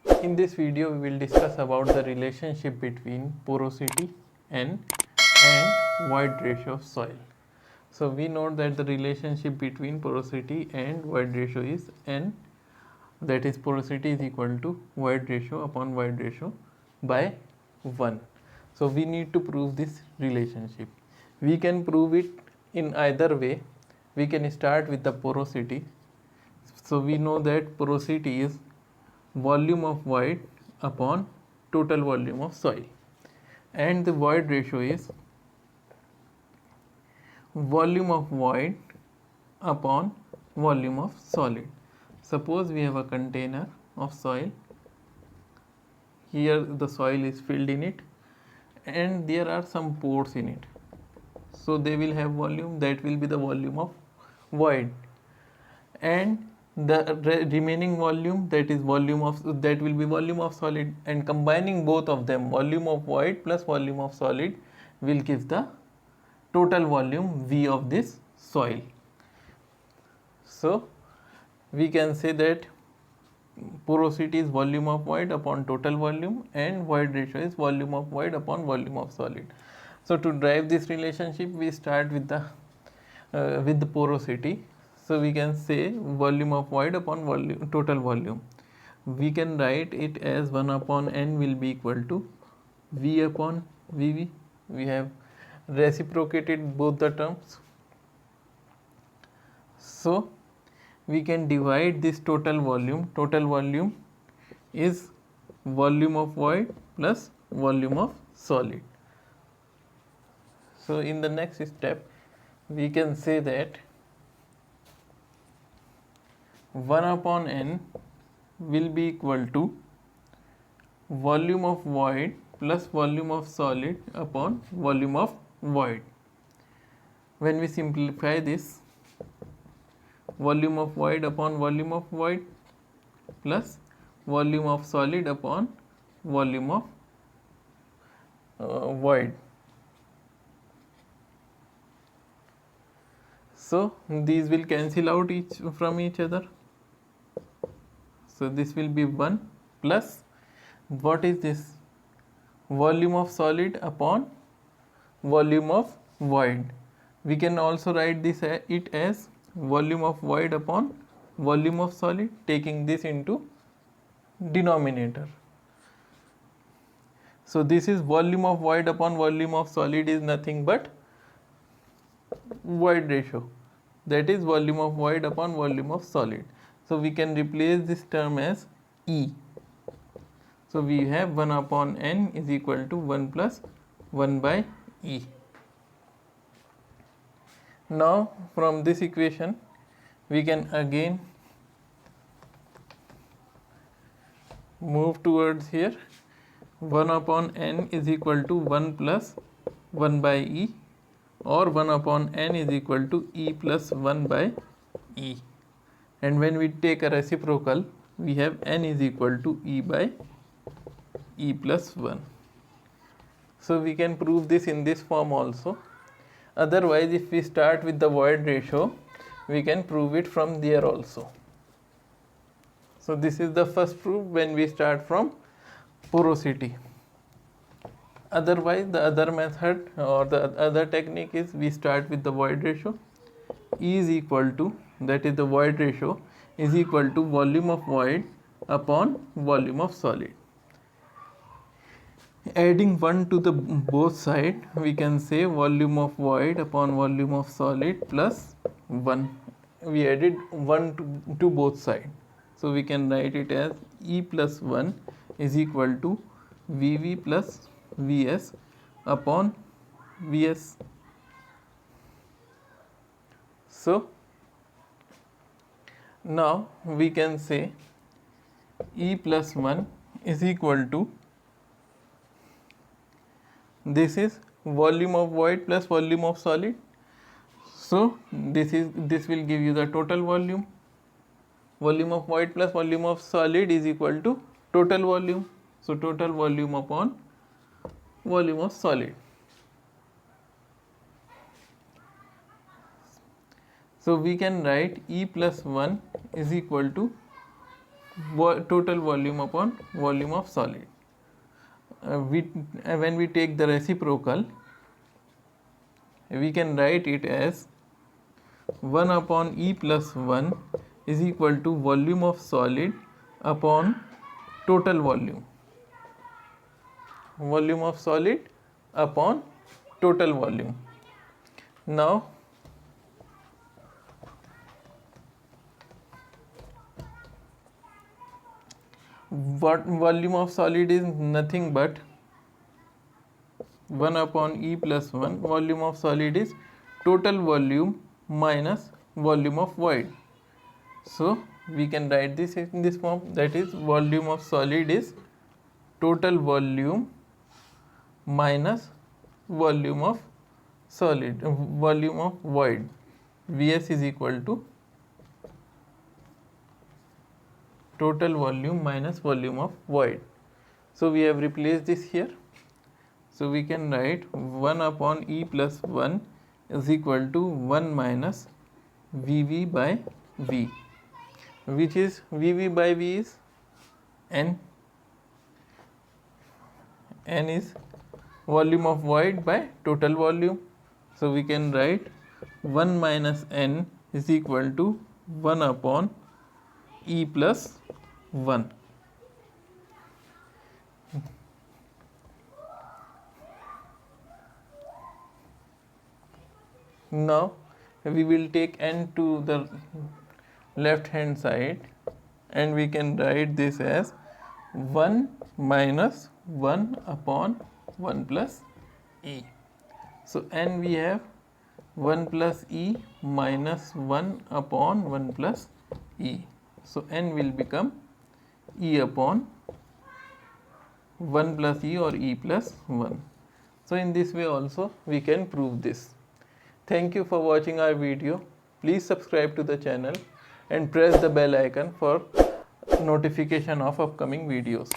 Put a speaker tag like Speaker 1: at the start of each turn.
Speaker 1: In this video, we will discuss about the relationship between porosity N and void ratio of soil. So we know that the relationship between porosity and void ratio is N, that is porosity is equal to void ratio upon void ratio by 1. So we need to prove this relationship. We can prove it in either way. We can start with the porosity. So we know that porosity is volume of void upon total volume of soil, and the void ratio is volume of void upon volume of solid. Suppose we have a container of soil. Here the soil is filled in it and there are some pores in it, so they will have volume, that will be the volume of void, and the remaining volume, that is volume of, that will be volume of solid, and combining both of them, volume of void plus volume of solid, will give the total volume V of this soil. So we can say that porosity is volume of void upon total volume and void ratio is volume of void upon volume of solid. So to drive this relationship, we start with the porosity. So we can say volume of void upon volume, total volume. We can write it as 1 upon N will be equal to V upon Vv. We have reciprocated both the terms. So we can divide this total volume. Total volume is volume of void plus volume of solid. So in the next step, we can say that 1 upon N will be equal to volume of void plus volume of solid upon volume of void. When we simplify this, volume of void upon volume of void plus volume of solid upon volume of void. So these will cancel out from each other. So this will be 1 plus, what is this, volume of solid upon volume of void. We can also write this it as volume of void upon volume of solid, taking this into denominator. So this is volume of void upon volume of solid is nothing but void ratio, that is volume of void upon volume of solid. So we can replace this term as E. So we have 1 upon N is equal to 1 plus 1 by E. Now from this equation we can again move towards here. 1 upon N is equal to 1 plus 1 by E, or 1 upon N is equal to E plus 1 by E, and when we take a reciprocal, we have N is equal to E by E plus 1. So we can prove this in this form also. Otherwise, if we start with the void ratio, we can prove it from there also. So this is the first proof when we start from porosity. Otherwise, the other method or the other technique is we start with the void ratio. E is equal to, that is the void ratio, is equal to volume of void upon volume of solid. Adding 1 to the both side, we can say volume of void upon volume of solid plus 1. We added 1 to both sides. So we can write it as E plus 1 is equal to Vv plus Vs upon Vs. So now we can say E plus 1 is equal to, this is volume of void plus volume of solid. So this will give you the total volume. Volume of void plus volume of solid is equal to total volume. So total volume upon volume of solid. So we can write E plus 1 is equal to total volume upon volume of solid. When we take the reciprocal, we can write it as 1 upon E plus 1 is equal to volume of solid upon total volume. Volume of solid upon total volume. Now what volume of solid is nothing but 1 upon E plus 1. Volume of solid is total volume minus volume of void. So we can write this in this form, that is volume of solid is total volume minus volume of solid, volume of void. Vs is equal to total volume minus volume of void. So we have replaced this here. So we can write 1 upon E plus 1 is equal to 1 minus Vv by V, which is Vv by V is N. N is volume of void by total volume. So we can write 1 minus N is equal to 1 upon E plus 1. Now we will take N to the left hand side and we can write this as 1 minus 1 upon 1 plus E. So N we have 1 plus E minus 1 upon 1 plus E. So N will become E upon 1 plus E or E plus 1. So in this way also we can prove this. Thank you for watching our video. Please subscribe to the channel and press the bell icon for notification of upcoming videos.